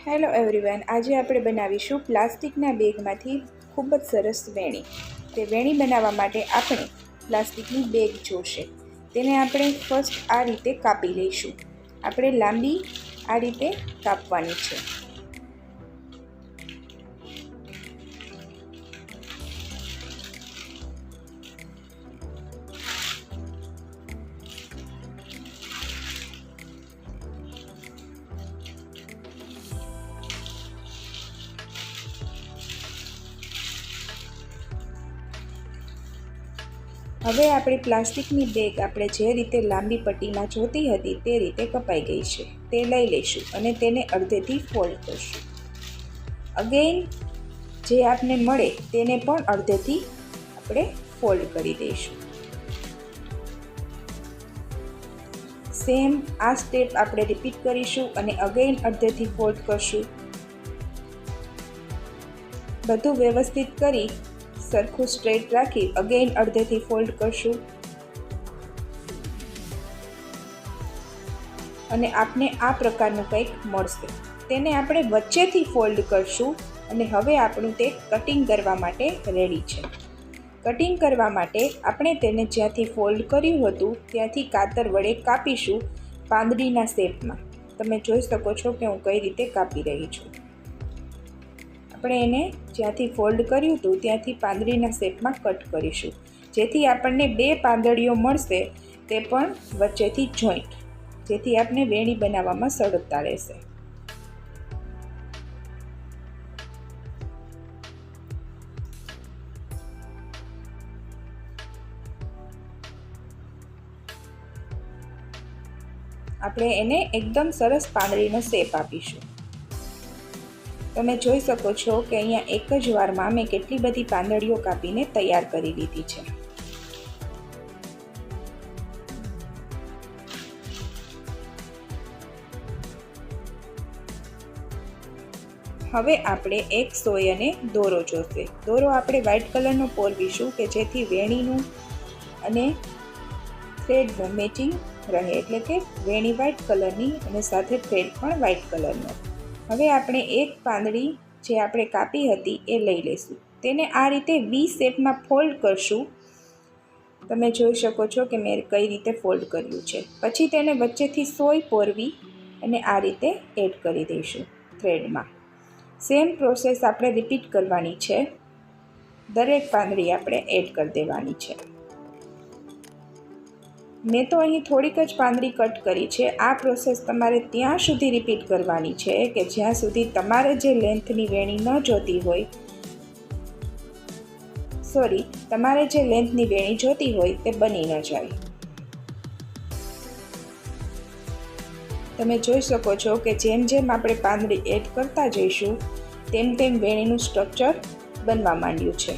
Hello everyone, આજે આપણે બનાવીશું પ્લાસ્ટિકના બેગમાંથી ખૂબ જ સરસ વેણી. તે વેણી બનાવવા માટે આપણે પ્લાસ્ટિકની બેગ જોશે. તેને આપણે ફર્સ્ટ આ રીતે કાપી લઈશું. આપણે લાંબી આ રીતે કાપવાની છે. હવે આપણી પ્લાસ્ટિકની બેગ આપણે જે રીતે લાંબી પટ્ટીમાં જોતી હતી તે રીતે કપાઈ ગઈ છે. તે લઈ લઈશું અને તેને અડધેથી ફોલ્ડ કરીશું. અગેન જે આપને મળે તેને પણ અડધેથી આપણે ફોલ્ડ કરી દઈશું. સેમ આ સ્ટેપ આપણે રિપીટ કરીશું અને અગેન અડધેથી ફોલ્ડ કરશું. બધું વ્યવસ્થિત કરી સરખું સ્ટ્રેટ રાખી અગેન અડધેથી ફોલ્ડ કરશું અને આપને આ પ્રકારનું કંઈક મળશે. તેને આપણે વચ્ચેથી ફોલ્ડ કરશું અને હવે આપણું તે કટિંગ કરવા માટે રેડી છે. કટિંગ કરવા માટે આપણે તેને જ્યાંથી ફોલ્ડ કર્યું હતું ત્યાંથી કાતર વડે કાપીશું પાંદડીના શેપમાં. તમે જોઈ શકો છો કે હું કઈ રીતે કાપી રહી છું. આપણે એને જ્યાંથી ફોલ્ડ કર્યું હતું ત્યાંથી પાંદડીના શેપમાં કટ કરીશું, જેથી આપણને બે પાંદડીઓ મળશે તે પણ વચ્ચેથી જોઈન્ટ, જેથી આપણે વેણી બનાવવામાં સરળતા રહેશે. આપણે એને એકદમ સરસ પાંદડીનો શેપ આપીશું. તમે જોઈ શકો છો કે અહીંયા એક જ વારમાં મેં કેટલી બધી પાંદડીઓ કાપીને તૈયાર કરી લીધી છે. હવે આપણે એક સોય અને દોરો જોશે. દોરો આપણે વ્હાઇટ કલરનો પોરવીશું કે જેથી વેણીનું અને થ્રેડનું મેચિંગ રહે, એટલે કે વેણી વ્હાઇટ કલરની અને સાથે થ્રેડ પણ વ્હાઇટ કલરનો. હવે આપણે એક પાંદડી જે આપણે કાપી હતી એ લઈ લઈશું. તેને આ રીતે વી શેપમાં ફોલ્ડ કરશું. તમે જોઈ શકો છો કે મેં કઈ રીતે ફોલ્ડ કર્યું છે. પછી તેને વચ્ચેથી સોય પોરવી અને આ રીતે એડ કરી દઈશું થ્રેડમાં. સેમ પ્રોસેસ આપણે રિપીટ કરવાની છે. દરેક પાંદડી આપણે એડ કરી દેવાની છે. મેં તો અહીં થોડીક જ પાંદડી કટ કરી છે. આ પ્રોસેસ તમારે ત્યાં સુધી રિપીટ કરવાની છે કે જ્યાં સુધી તમારે જે લેન્થની વેણી ન જોતી હોય, તમારે જે લેન્થની વેણી જોતી હોય તે બની ન જાય. તમે જોઈ શકો છો કે જેમ જેમ આપણે પાંદડી એડ કરતા જઈશું તેમ તેમ વેણીનું સ્ટ્રક્ચર બનવા માંડ્યું છે.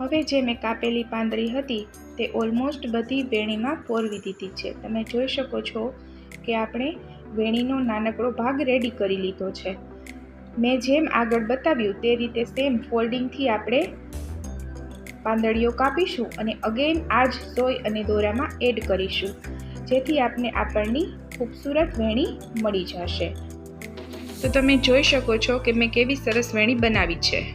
હવે જે મેં કાપેલી પાંદડી હતી તે ઓલમોસ્ટ બધી વેણીમાં પોરવી દીધી છે. તમે જોઈ શકો છો કે આપણે વેણીનો નાનકડો ભાગ રેડી કરી લીધો છે. મેં જેમ આગળ બતાવ્યું તે રીતે સેમ ફોલ્ડિંગથી આપણે પાંદડીઓ કાપીશું અને અગેન આ જ સોય અને દોરામાં એડ કરીશું, જેથી આપણની ખૂબસૂરત વેણી મળી જશે. તો તમે જોઈ શકો છો કે મેં કેવી સરસ વેણી બનાવી છે.